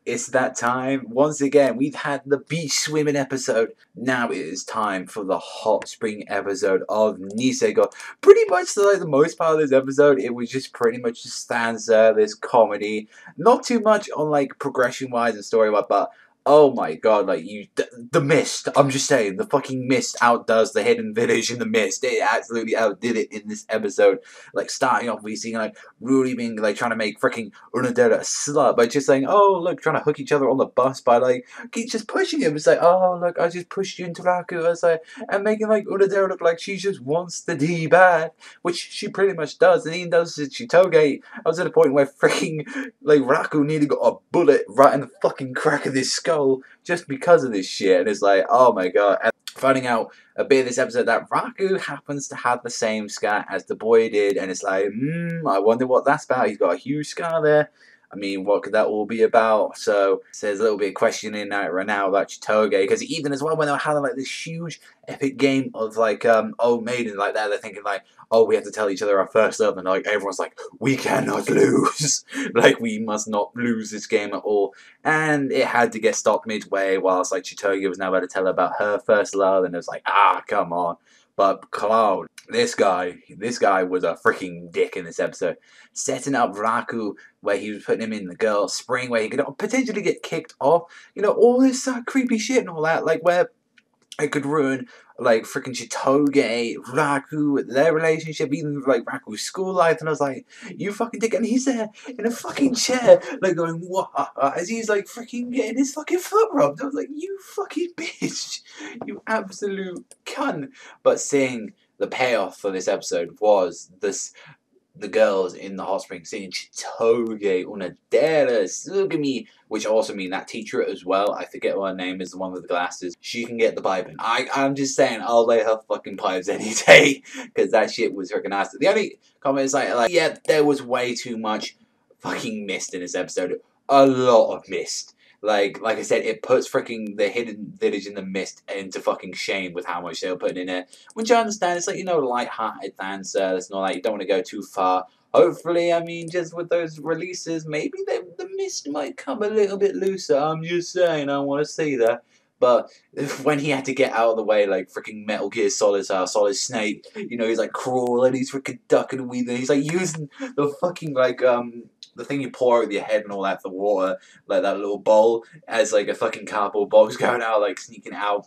It's that time. Once again, we've had the beach swimming episode. Now it is time for the hot spring episode of Nisekoi. Pretty much like the most part of this episode, it was just pretty much just stands there, this comedy. Not too much on like progression wise and story wise, but oh my god, like the mist. I'm just saying, the fucking mist outdoes the hidden village in the mist. It absolutely outdid it in this episode. Like starting off, we see like Rudy being like trying to make freaking Unadera a slut by just saying, oh look, trying to hook each other on the bus by like keep just pushing him. It's like, oh look, I just pushed you into Raku. It's like, and making like Unadera look like she just wants the D bad, which she pretty much does. And even does Chitoge. I was at a point where freaking like Raku nearly got a bullet right in the fucking crack of his skull just because of this shit. And it's like, oh my god. And finding out a bit of this episode that Raku happens to have the same scar as the boy did, and it's like, I wonder what that's about. He's got a huge scar there. I mean, what could that all be about? So there's a little bit of questioning right now about Chitoge, because even as well when they were having like this huge epic game of like Old Maiden like that, they're thinking like, oh, we have to tell each other our first love, and like everyone's like, we cannot lose. Like we must not lose this game at all. And it had to get stopped midway whilst like Chitoge was now about to tell her about her first love, and it was like, come on. But Cloud, this guy was a freaking dick in this episode. Setting up Raku where he was putting him in the girl's spring where he could potentially get kicked off. You know, all this creepy shit and all that, like where it could ruin like freaking Chitoge, Raku, their relationship, even like Raku's school life. And I was like, you fucking dick. And he's there in a fucking chair, like going, what? As he's like freaking getting his fucking foot rubbed. I was like, you fucking bitch. You absolute cunt. But seeing the payoff for this episode was the girls in the hot spring singing Chitoge, Unadera, Sugami, which also mean that teacher as well. I forget what her name is, the one with the glasses. She can get the piping. I'm just saying, I'll lay her fucking pipes any day, because that shit was freaking nasty. The only comment is like, yeah, there was way too much fucking mist in this episode. A lot of mist. Like I said, it puts freaking the hidden village in the mist into fucking shame with how much they were putting in it. Which I understand, it's like, you know, light-hearted fan service and all that. You don't want to go too far. Hopefully, I mean, just with those releases, maybe the mist might come a little bit looser. I'm just saying, I want to see that. But when he had to get out of the way, like freaking Metal Gear Solid Snake, you know, he's like crawling, he's freaking ducking and weaving, he's like using the fucking like the thing you pour over your head and all that, the water, like that little bowl, as like a fucking cardboard box going out, like sneaking out,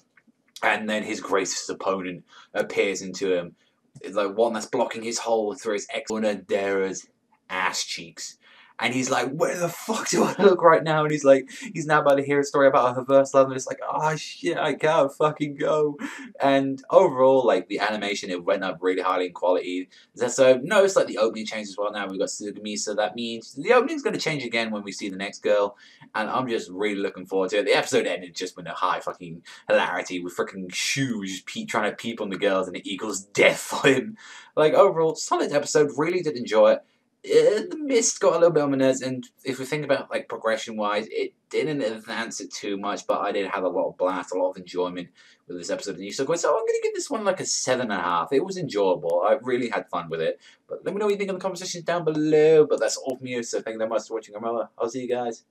and then his greatest opponent appears into him. It's like one that's blocking his hole through his ex-Unadera's ass cheeks. And he's like, where the fuck do I look right now? And he's like, he's now about to hear a story about her first love, and it's like, oh shit, I can't fucking go. And overall, like, the animation, it went up really highly in quality. So, notice, like, the opening changed as well now. We've got Sugami, so that means the opening's going to change again when we see the next girl. And I'm just really looking forward to it. The episode ended just with a high fucking hilarity with freaking shoes trying to peep on the girls, and it equals death for him. Like, overall, solid episode. Really did enjoy it. The mist got a little bit on my nerves, and if we think about like progression wise, it didn't advance it too much, but I did have a lot of blast, a lot of enjoyment with this episode of Nisekoi, so I'm going to give this one like a 7.5. It was enjoyable. I really had fun with it. But let me know what you think in the comment section down below. But that's all from you, so thank you very much for watching. I'll see you guys